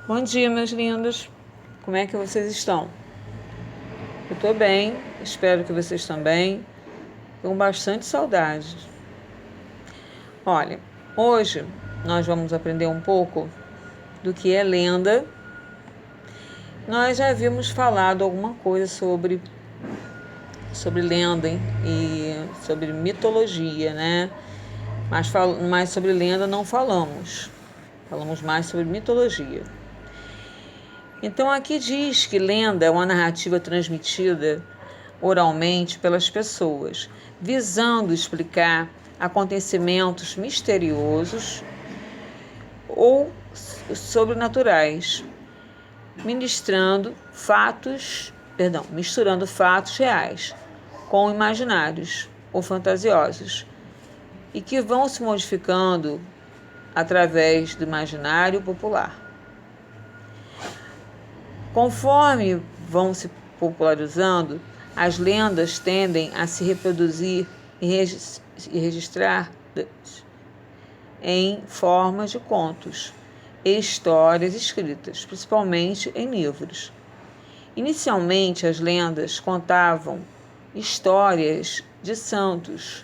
Bom dia, meus lindos. Como é que vocês estão? Eu tô bem, espero que vocês também. Com bastante saudade. Olha, hoje nós vamos aprender um pouco do que é lenda. Nós já havíamos falado alguma coisa sobre lenda, hein? E sobre mitologia, né? Mas sobre lenda não falamos. Falamos mais sobre mitologia. Então aqui diz que lenda é uma narrativa transmitida oralmente pelas pessoas, visando explicar acontecimentos misteriosos ou sobrenaturais, misturando fatos reais com imaginários ou fantasiosos e que vão se modificando através do imaginário popular. Conforme vão se popularizando, as lendas tendem a se reproduzir e registrar em formas de contos e histórias escritas, principalmente em livros. Inicialmente, as lendas contavam histórias de santos,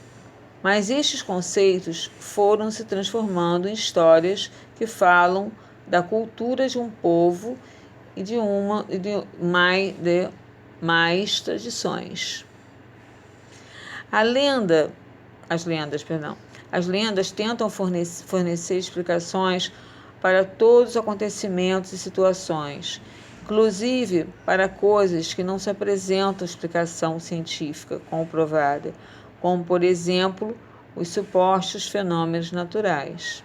mas estes conceitos foram se transformando em histórias que falam da cultura de um povo e de mais tradições. As lendas tentam fornecer explicações para todos os acontecimentos e situações, inclusive para coisas que não se apresentam explicação científica comprovada, como, por exemplo, os supostos fenômenos naturais.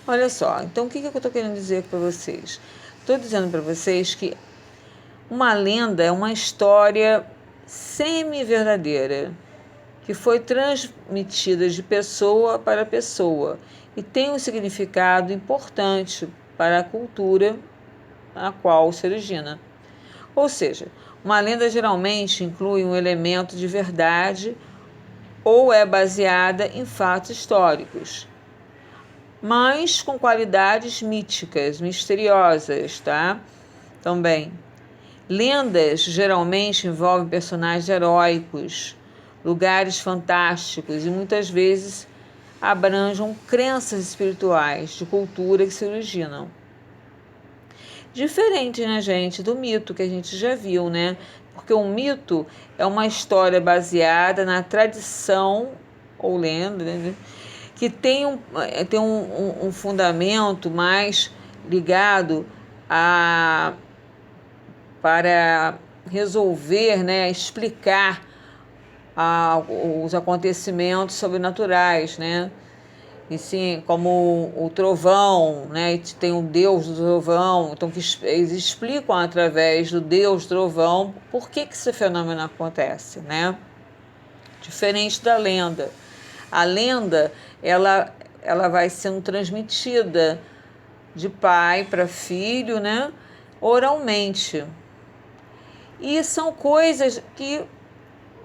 Olha só, então o que eu estou querendo dizer para vocês? Estou dizendo para vocês que uma lenda é uma história semi-verdadeira que foi transmitida de pessoa para pessoa e tem um significado importante para a cultura a qual se origina. Ou seja, uma lenda geralmente inclui um elemento de verdade ou é baseada em fatos históricos, mas com qualidades míticas, misteriosas, tá? Também. Lendas geralmente envolvem personagens heróicos, lugares fantásticos e muitas vezes abranjam crenças espirituais de cultura que se originam. Diferente, né, gente, do mito que a gente já viu, né? Porque um mito é uma história baseada na tradição ou lenda, né? Que tem um fundamento mais ligado para resolver, né, explicar os acontecimentos sobrenaturais, né? E sim, como o trovão, né? Tem um deus do trovão, então que eles explicam através do deus trovão por que esse fenômeno acontece, né? Diferente da lenda. A lenda, ela vai sendo transmitida de pai para filho, né? Oralmente. E são coisas que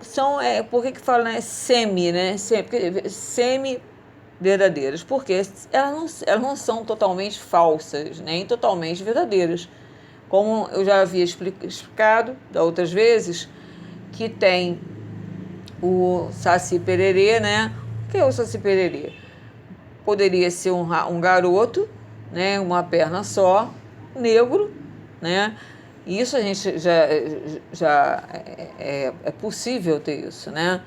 são, por que fala, né? Semi-verdadeiras, porque elas não são totalmente falsas, nem totalmente verdadeiras. Como eu já havia explicado da outras vezes, que tem o Saci Pererê, né? O que é o Saci Pererê? Poderia ser um garoto, né? Uma perna só, negro, né? Isso a gente já é possível ter isso, né?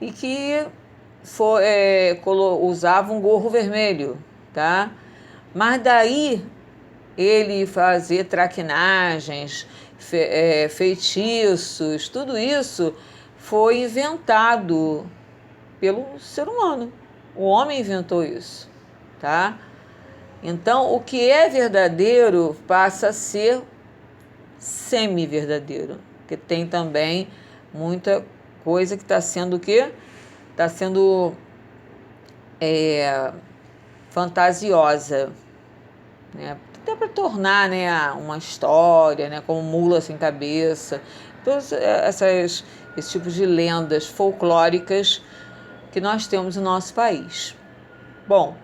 E que usava um gorro vermelho, tá? Mas daí ele fazer traquinagens, feitiços, tudo isso foi inventado pelo ser humano. O homem inventou isso, tá? Então, o que é verdadeiro passa a ser semi-verdadeiro, porque tem também muita coisa que está sendo o quê? Está sendo fantasiosa, né? Até para tornar, né, uma história, né, como mula sem cabeça, todos esse tipo de lendas folclóricas que nós temos no nosso país. Bom,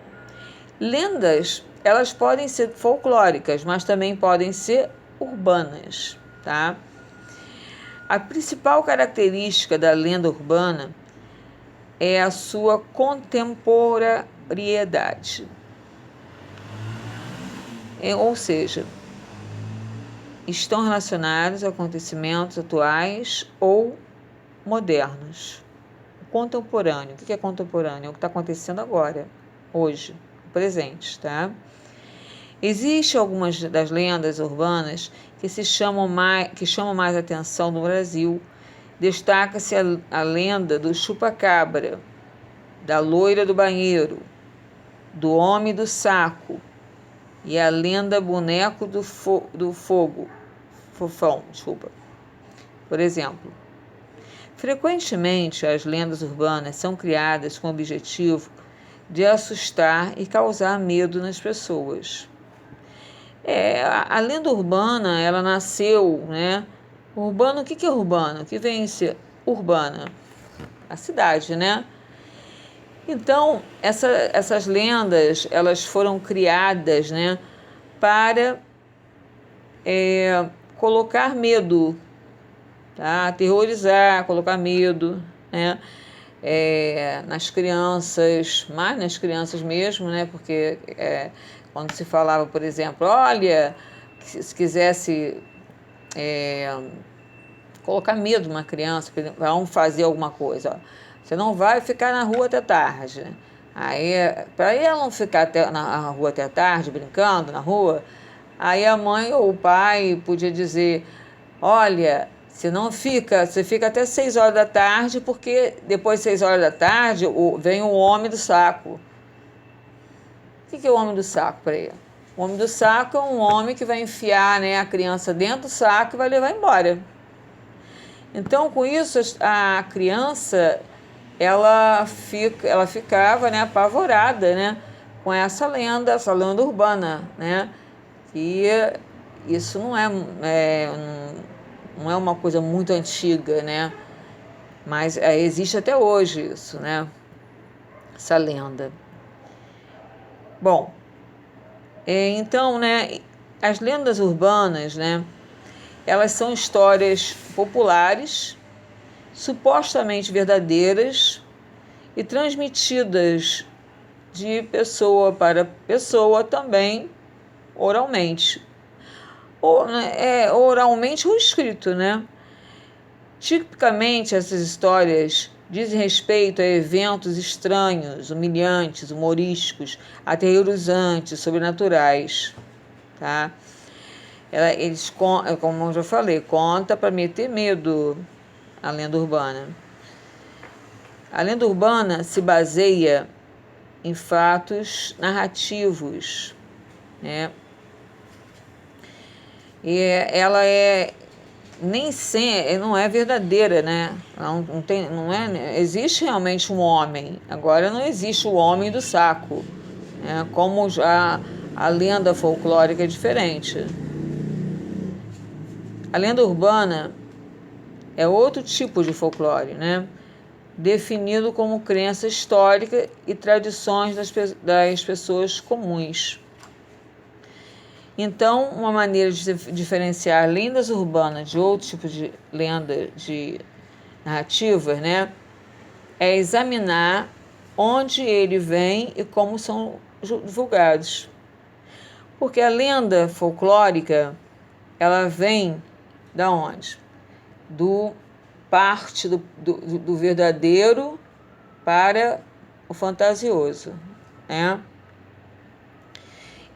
lendas elas podem ser folclóricas, mas também podem ser urbanas, tá? A principal característica da lenda urbana é a sua contemporaneidade. Ou seja, estão relacionados a acontecimentos atuais ou modernos. Contemporâneo. O que é contemporâneo? É o que está acontecendo agora, hoje, presente, tá? Existem algumas das lendas urbanas que chamam mais atenção no Brasil. Destaca-se a lenda do chupa-cabra, da loira do banheiro, do homem do saco e a lenda boneco do fofão, por exemplo. Frequentemente, as lendas urbanas são criadas com o objetivo de assustar e causar medo nas pessoas. A lenda urbana, ela nasceu, né? Urbano, o que é urbano? O que vem a ser urbana? A cidade, né? Então, essas lendas, elas foram criadas, né, para colocar medo, tá? Aterrorizar, colocar medo, né? Nas crianças, mais nas crianças mesmo, né? Porque quando se falava, por exemplo, olha, se quisesse colocar medo numa criança, vamos fazer alguma coisa, ó. Você não vai ficar na rua até tarde. Aí, para ela não ficar na rua até tarde, brincando na rua, aí a mãe ou o pai podia dizer, olha, você fica até 6 horas da tarde, porque depois de 6 horas da tarde vem o homem do saco. O que é o homem do saco para ele? O homem do saco é um homem que vai enfiar, né, a criança dentro do saco e vai levar embora. Então, com isso, a criança ela ficava, né, apavorada, né, com essa lenda urbana, né, que isso não é uma coisa muito antiga, né, mas existe até hoje isso, né, essa lenda. Bom, então, né, as lendas urbanas, né, elas são histórias populares, supostamente verdadeiras e transmitidas de pessoa para pessoa também oralmente. Oralmente ou escrito, né? Tipicamente, essas histórias dizem respeito a eventos estranhos, humilhantes, humorísticos, aterrorizantes, sobrenaturais, tá? Eles, como eu já falei, conta para meter medo a lenda urbana. A lenda urbana se baseia em fatos narrativos, né? E ela nem sempre, não é verdadeira, né? Existe realmente um homem. Agora não existe o homem do saco, né? Como já a lenda folclórica é diferente. A lenda urbana é outro tipo de folclore, né? Definido como crença histórica e tradições das pessoas comuns. Então, uma maneira de diferenciar lendas urbanas de outros tipos de lendas de narrativas, né, é examinar onde ele vem e como são divulgados. Porque a lenda folclórica, ela vem da onde? Parte do verdadeiro para o fantasioso, né?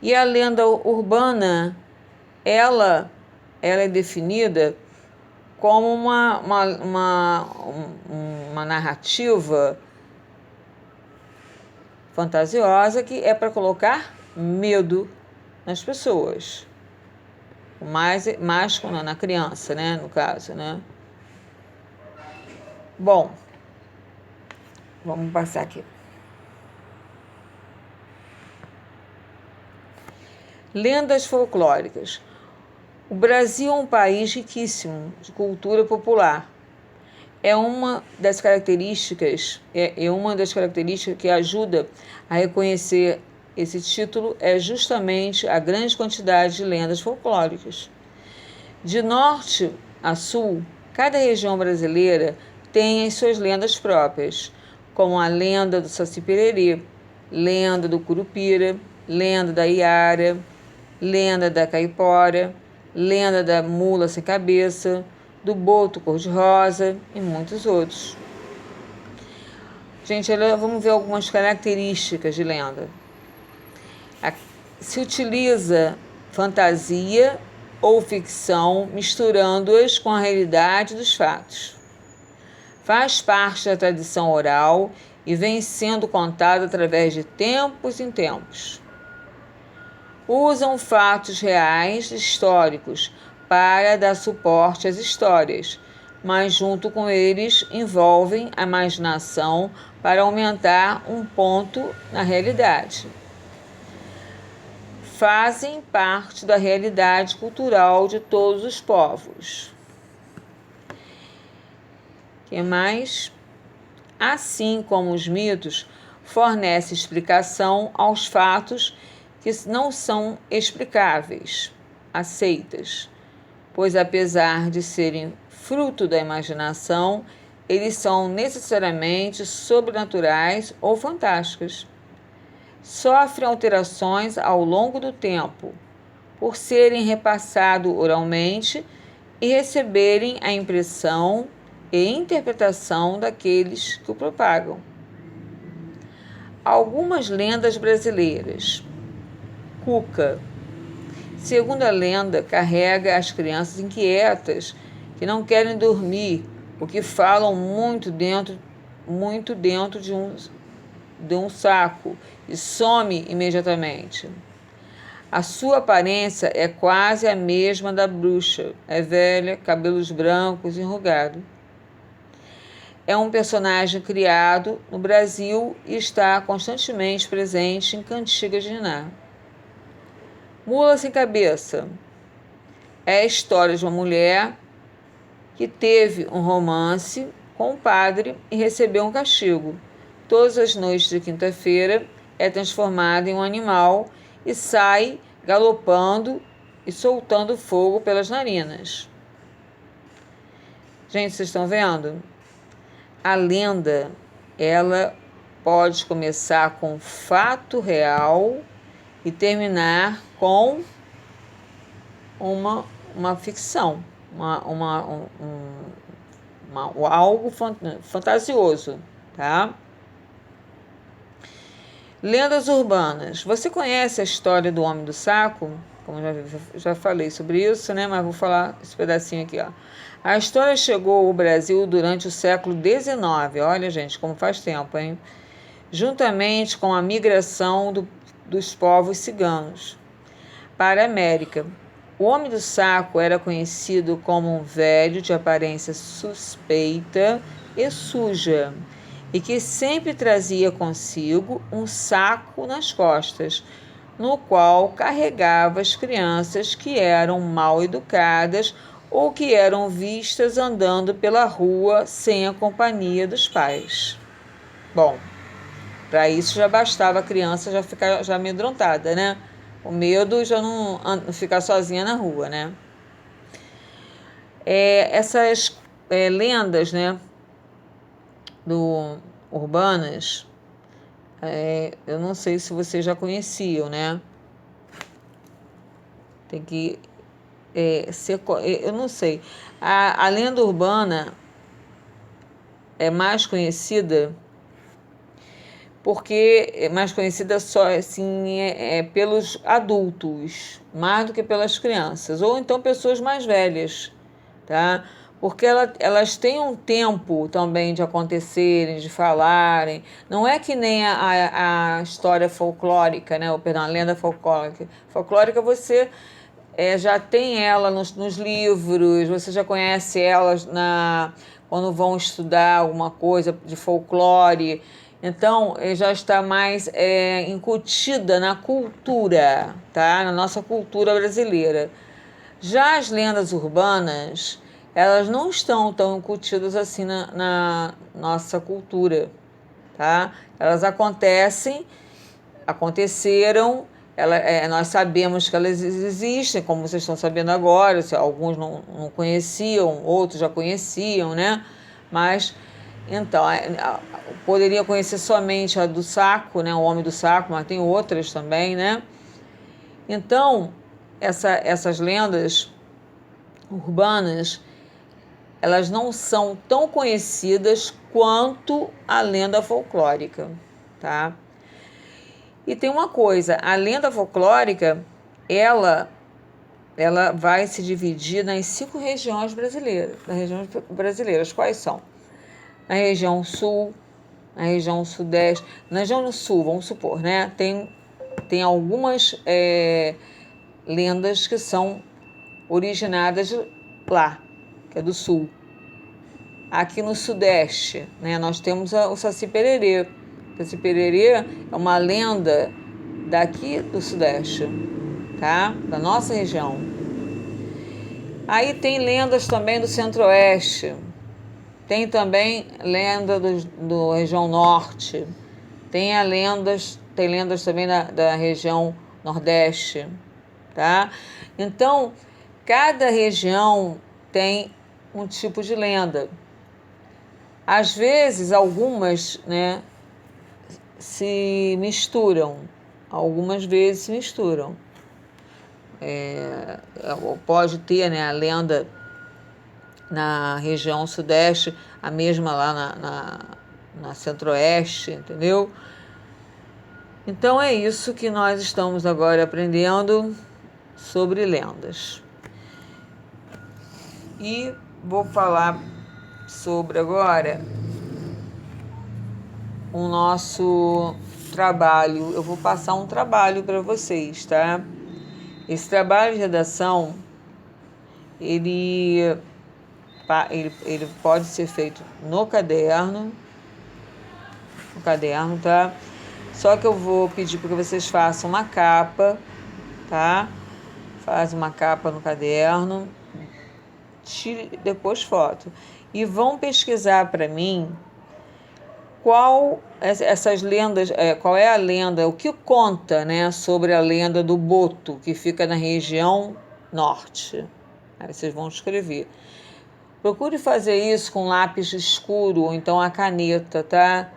E a lenda urbana, ela é definida como uma narrativa fantasiosa que é para colocar medo nas pessoas, mais na criança, né, no caso, né? Bom, vamos passar aqui. Lendas folclóricas. O Brasil é um país riquíssimo de cultura popular. É uma das características que ajuda a reconhecer Esse título é justamente a grande quantidade de lendas folclóricas. De norte a sul, cada região brasileira tem as suas lendas próprias, como a lenda do Saci-Pererê, lenda do Curupira, lenda da Iara, lenda da Caipora, lenda da Mula Sem Cabeça, do Boto Cor-de-Rosa e muitos outros. Gente, vamos ver algumas características de lenda. Se utiliza fantasia ou ficção, misturando-as com a realidade dos fatos. Faz parte da tradição oral e vem sendo contada através de tempos em tempos. Usam fatos reais históricos para dar suporte às histórias, mas junto com eles envolvem a imaginação para aumentar um ponto na realidade. Fazem parte da realidade cultural de todos os povos. Que mais? Assim como os mitos, fornece explicação aos fatos que não são explicáveis, aceitas, pois apesar de serem fruto da imaginação, eles são necessariamente sobrenaturais ou fantásticos. Sofrem alterações ao longo do tempo, por serem repassados oralmente e receberem a impressão e interpretação daqueles que o propagam. Algumas lendas brasileiras. Cuca. Segundo a lenda, carrega as crianças inquietas que não querem dormir, porque falam muito dentro de um saco e some imediatamente. A sua aparência é quase a mesma da bruxa. É velha, cabelos brancos e enrugado. É um personagem criado no Brasil e está constantemente presente em cantigas de niná. Mula Sem Cabeça. É a história de uma mulher que teve um romance com um padre e recebeu um castigo. Todas as noites de quinta-feira é transformada em um animal e sai galopando e soltando fogo pelas narinas. Gente, vocês estão vendo? A lenda, ela pode começar com fato real e terminar com uma ficção, algo fantasioso, tá? Lendas urbanas. Você conhece a história do Homem do Saco? Como já falei sobre isso, né? Mas vou falar esse pedacinho aqui, ó. A história chegou ao Brasil durante o século XIX. Olha, gente, como faz tempo, hein? Juntamente com a migração dos povos ciganos para a América. O Homem do Saco era conhecido como um velho de aparência suspeita e suja, e que sempre trazia consigo um saco nas costas, no qual carregava as crianças que eram mal educadas ou que eram vistas andando pela rua sem a companhia dos pais. Bom, para isso já bastava a criança já ficar amedrontada, né? O medo já não ficar sozinha na rua, né? Essas lendas, né, urbanas, eu não sei se vocês já conheciam, né? Tem que eu não sei. A lenda urbana é mais conhecida porque é mais conhecida só assim pelos adultos, mais do que pelas crianças, ou então pessoas mais velhas, tá? Porque elas têm um tempo também de acontecerem, de falarem. Não é que nem a história folclórica, né? Perdão, a lenda folclórica. Folclórica você já tem ela nos livros, você já conhece elas quando vão estudar alguma coisa de folclore. Então, já está mais incutida na cultura, tá? Na nossa cultura brasileira. Já as lendas urbanas, elas não estão tão incutidas assim na nossa cultura, tá? Elas acontecem aconteceram, nós sabemos que elas existem, como vocês estão sabendo agora, alguns não conheciam, outros já conheciam, né? Mas, então, poderia conhecer somente a do saco, né? O homem do saco, mas tem outras também, né? Então, essas lendas urbanas, elas não são tão conhecidas quanto a lenda folclórica, tá? E tem uma coisa, a lenda folclórica, ela vai se dividir nas 5 regiões brasileiras. Quais são? Na região sul, na região sudeste, na região sul, vamos supor, né? Tem algumas lendas que são originadas lá, que é do sul. Aqui no sudeste, né, nós temos o Saci Pererê. O Saci Pererê é uma lenda daqui do sudeste, tá? Da nossa região. Aí tem lendas também do centro-oeste. Tem também lenda do região norte. Tem lendas também da região nordeste, tá? Então, cada região tem um tipo de lenda. Às vezes, algumas, né, se misturam. Algumas vezes se misturam. Pode ter, né, a lenda na região sudeste, a mesma lá na centro-oeste, entendeu? Então é isso que nós estamos agora aprendendo sobre lendas. E vou falar sobre agora o nosso trabalho. Eu vou passar um trabalho para vocês, tá? Esse trabalho de redação, ele pode ser feito no caderno, tá? Só que eu vou pedir para que vocês façam uma capa, tá? Faz uma capa no caderno, tire depois foto. E vão pesquisar para mim essas lendas, qual é a lenda, o que conta, né, sobre a lenda do boto, que fica na região norte. Aí vocês vão escrever. Procure fazer isso com lápis escuro ou então a caneta, tá?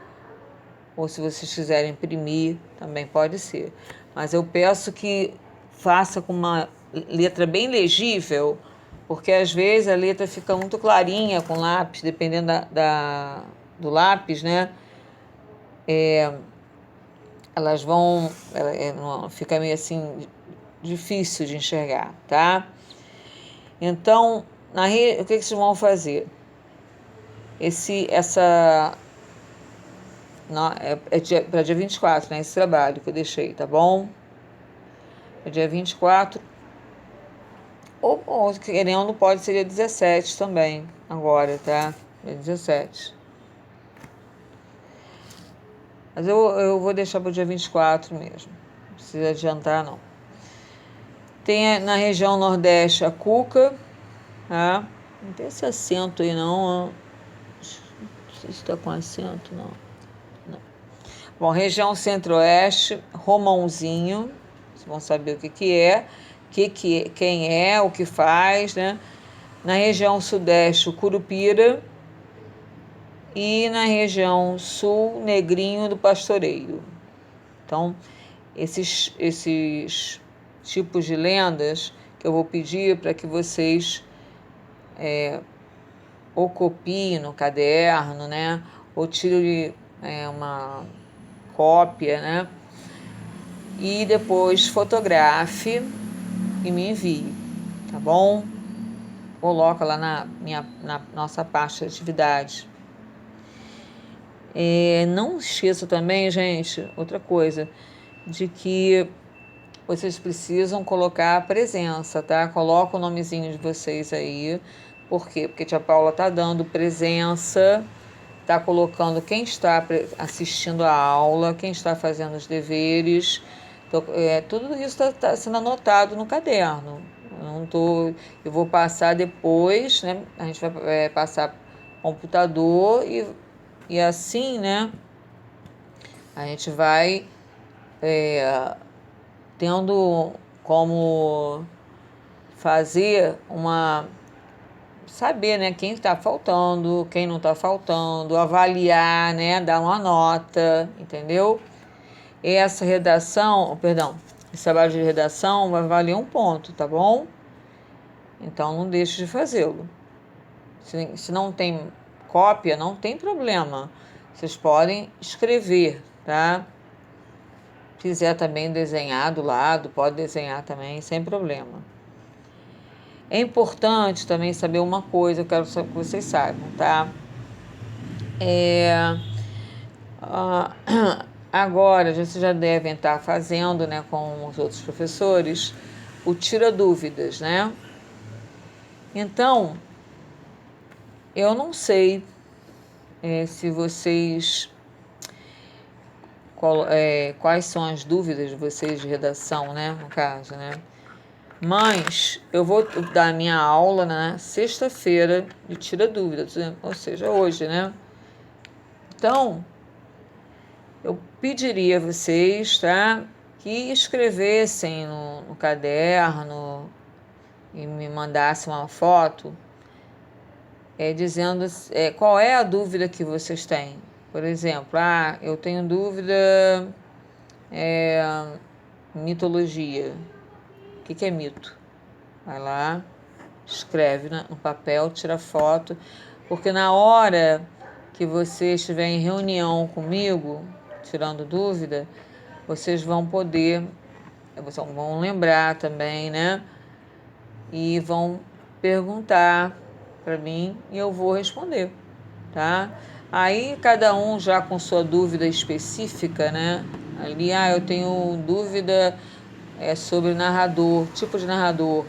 Ou se vocês quiserem imprimir, também pode ser. Mas eu peço que faça com uma letra bem legível, porque às vezes a letra fica muito clarinha com lápis, dependendo do lápis, né? Elas vão... fica meio assim difícil de enxergar, tá? Então, o que vocês vão fazer? Para dia 24, né? Esse trabalho que eu deixei, tá bom? É dia 24. Ou querendo, pode ser dia 17 também, agora, tá? Dia 17. Mas eu vou deixar para o dia 24 mesmo. Não precisa adiantar, não. Tem na região nordeste a cuca, tá? Não tem esse acento aí, não. Não sei se está com acento, não. Bom, região centro-oeste, romãozinho. Vocês vão saber o que é, quem é, o que faz, né? Na região sudeste, o curupira. E na região sul, negrinho do pastoreio. Então, esses tipos de lendas que eu vou pedir para que vocês ou copiem no caderno, né? Ou tirem uma cópia, né? E depois fotografe e me envie, tá bom? Coloca lá na nossa pasta de atividades. Não esqueça também, gente, outra coisa, de que vocês precisam colocar a presença, tá? Coloca o nomezinho de vocês aí. Por quê? Porque a tia Paula tá dando presença, tá colocando quem está assistindo a aula, quem está fazendo os deveres. Então, tudo isso está sendo anotado no caderno. Eu vou passar depois, né? A gente vai passar computador e assim, né? A gente vai tendo como fazer saber, né, quem está faltando, quem não está faltando, avaliar, né, dar uma nota, entendeu? Esse trabalho de redação vai valer um ponto, tá bom? Então não deixe de fazê-lo. Se não tem cópia, não tem problema. Vocês podem escrever, tá? Se quiser também desenhar do lado, pode desenhar também, sem problema. É importante também saber uma coisa, eu quero que vocês saibam, tá? Agora, vocês já devem estar fazendo, né, com os outros professores, o tira dúvidas, né? Então, eu não sei se vocês... quais são as dúvidas de vocês de redação, né, no caso, né? Mas eu vou dar minha aula na sexta-feira de tira dúvidas, ou seja, hoje, né? Então, eu pediria a vocês, tá, que escrevessem no caderno e me mandassem uma foto dizendo qual é a dúvida que vocês têm. Por exemplo, eu tenho dúvida mitologia. O que é mito? Vai lá, escreve no papel, tira foto, porque na hora que você estiver em reunião comigo, tirando dúvida, vocês vão lembrar também, né? E vão perguntar para mim e eu vou responder, tá? Aí cada um já com sua dúvida específica, né? Ali, eu tenho dúvida sobre narrador, tipo de narrador.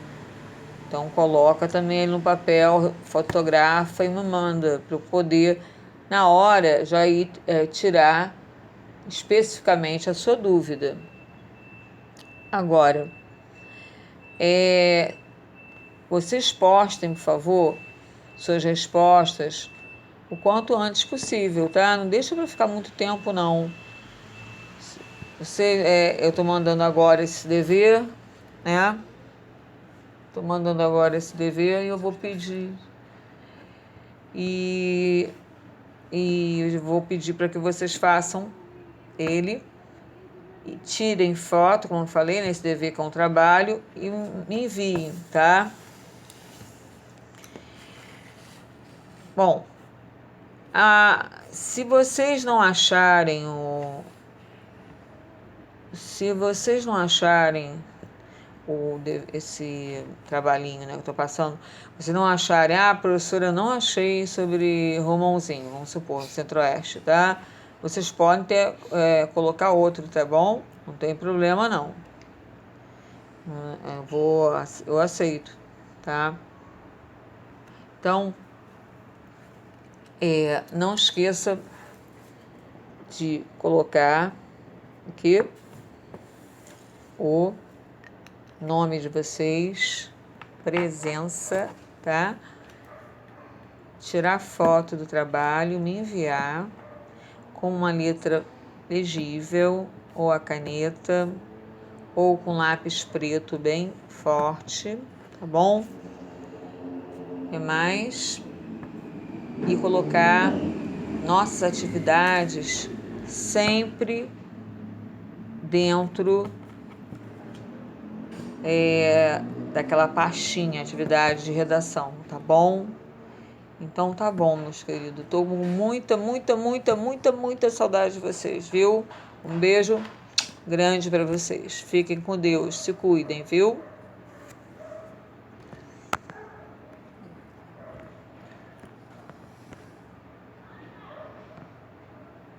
Então coloca também ele no papel, fotografa e me manda para eu poder, na hora, já ir tirar especificamente a sua dúvida. Agora, vocês postem, por favor, suas respostas o quanto antes possível, tá? Não deixa para ficar muito tempo, não. Eu estou mandando agora esse dever, né? Estou mandando agora esse dever e eu vou pedir. E eu vou pedir para que vocês façam ele e tirem foto, como eu falei, nesse dever que é um trabalho, e me enviem, tá? Bom, se vocês não acharem esse trabalhinho, né, que eu estou passando, vocês não acharem, professora, eu não achei sobre Romãozinho, vamos supor, Centro-Oeste, tá? Vocês podem colocar outro, tá bom? Não tem problema, não. Eu aceito, tá? Então, não esqueça de colocar aqui o nome de vocês, presença, tá? Tirar foto do trabalho, me enviar com uma letra legível, ou a caneta, ou com lápis preto bem forte, tá bom? E mais, e colocar nossas atividades sempre dentro daquela pastinha, atividade de redação, tá bom? Então tá bom, meus queridos. Tô com muita saudade de vocês, viu? Um beijo grande para vocês. Fiquem com Deus, se cuidem, viu?